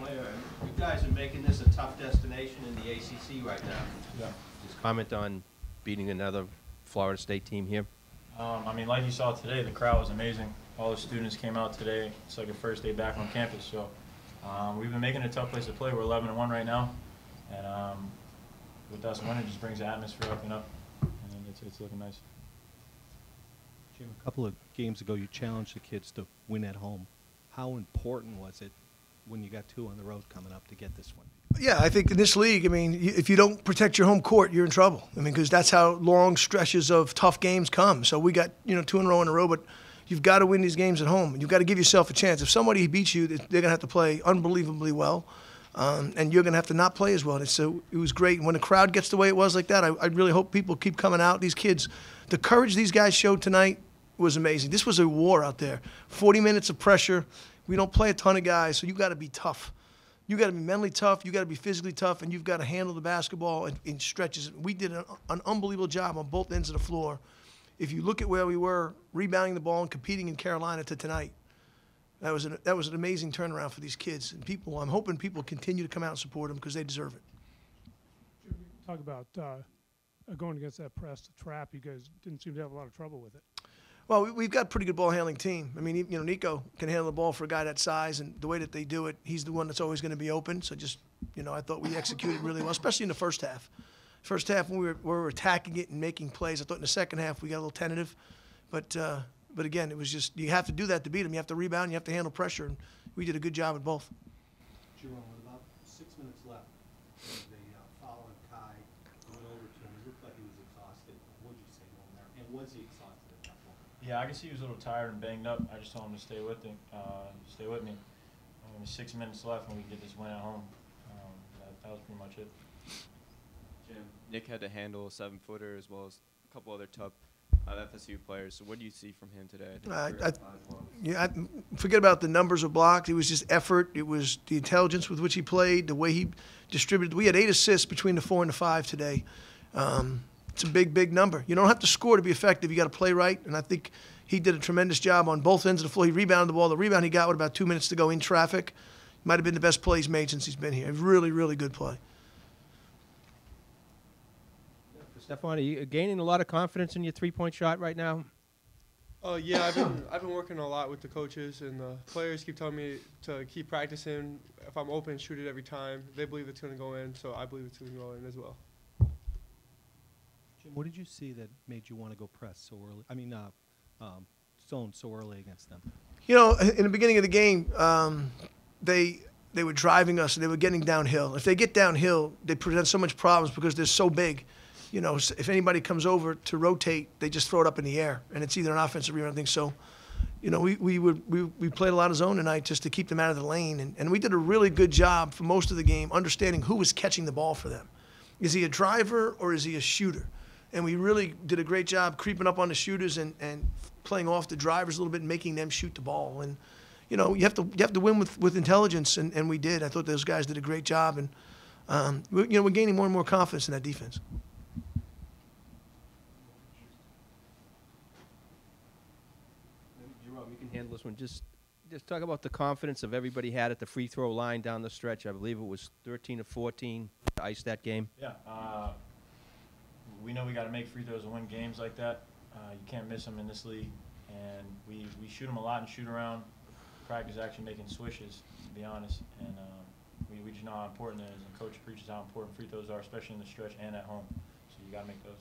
player. You guys are making this a tough destination in the ACC right now. Yeah. Just comment on beating another Florida State team here. I mean, like you saw today, the crowd was amazing. All the students came out today. It's like the first day back on campus. So we've been making it a tough place to play. We're 11-1 right now, and with us winning, it just brings the atmosphere up and up, and it's looking nice. Jim, a couple of games ago, you challenged the kids to win at home. How important was it when you got two on the road coming up to get this one? Yeah, I think in this league, I mean, if you don't protect your home court, you're in trouble. I mean, because that's how long stretches of tough games come. So we got, 2 in a row, but you've got to win these games at home. You've got to give yourself a chance. If somebody beats you, they're going to have to play unbelievably well, and you're going to have to not play as well. And so it was great. And when the crowd gets the way it was like that, I really hope people keep coming out. These kids, the courage these guys showed tonight was amazing. This was a war out there. 40 minutes of pressure. We don't play a ton of guys, so you got to be tough. You got to be mentally tough, you got to be physically tough, and you've got to handle the basketball in stretches. We did an unbelievable job on both ends of the floor. If you look at where we were rebounding the ball and competing in Carolina to tonight, that was an amazing turnaround for these kids. And people, I'm hoping people continue to come out and support them because they deserve it. Talk about going against that press, the trap. You guys didn't seem to have a lot of trouble with it. Well, we've got a pretty good ball handling team. I mean, Nico can handle the ball for a guy that size, and the way that they do it, he's the one that's always going to be open. So just, I thought we executed really well, especially in the first half. First half when we were attacking it and making plays. I thought in the second half we got a little tentative, but again, it was just you have to do that to beat them. You have to rebound, you have to handle pressure, and we did a good job at both. Jerome, with about 6 minutes left, the foul on Kai went over to him. It looked like he was exhausted. What did you say to him there? And was he exhausted? Yeah, I can see he was a little tired and banged up. I just told him to stay with me. Only 6 minutes left, and we can get this win at home. That was pretty much it. Jim, Nick had to handle a 7-footer as well as a couple other top FSU players. So what do you see from him today? I forget about the numbers of blocks. It was just effort. It was the intelligence with which he played, the way he distributed. We had 8 assists between the 4 and the 5 today. It's a big, big number. You don't have to score to be effective. You got to play right, and I think he did a tremendous job on both ends of the floor. He rebounded the ball. The rebound he got with about 2 minutes to go in traffic might have been the best play he's made since he's been here. A really, really good play. Steffon, are you gaining a lot of confidence in your three-point shot right now? Yeah, I've been working a lot with the coaches, and the players keep telling me to keep practicing. If I'm open, shoot it every time. They believe it's going to go in, so I believe it's going to go in as well. What did you see that made you want to go press so early? I mean, zone so early against them. In the beginning of the game, they were driving us and they were getting downhill. If they get downhill, they present so much problems because they're so big. If anybody comes over to rotate, they just throw it up in the air, and it's either an offensive rebound or anything. So, we played a lot of zone tonight just to keep them out of the lane, and we did a really good job for most of the game understanding who was catching the ball for them. Is he a driver or is he a shooter? And we really did a great job creeping up on the shooters and playing off the drivers a little bit and making them shoot the ball. And, you have to win with intelligence, and we did. I thought those guys did a great job, and, we're gaining more and more confidence in that defense. Jerome, you can handle this one. Just talk about the confidence of everybody had at the free throw line down the stretch. I believe it was 13 of 14 to ice that game. Yeah. We know we got to make free throws to win games like that. You can't miss them in this league, and we shoot them a lot and shoot around. Practice actually making swishes, to be honest, and we just know how important it is. And Coach preaches how important free throws are, especially in the stretch and at home. So you got to make those.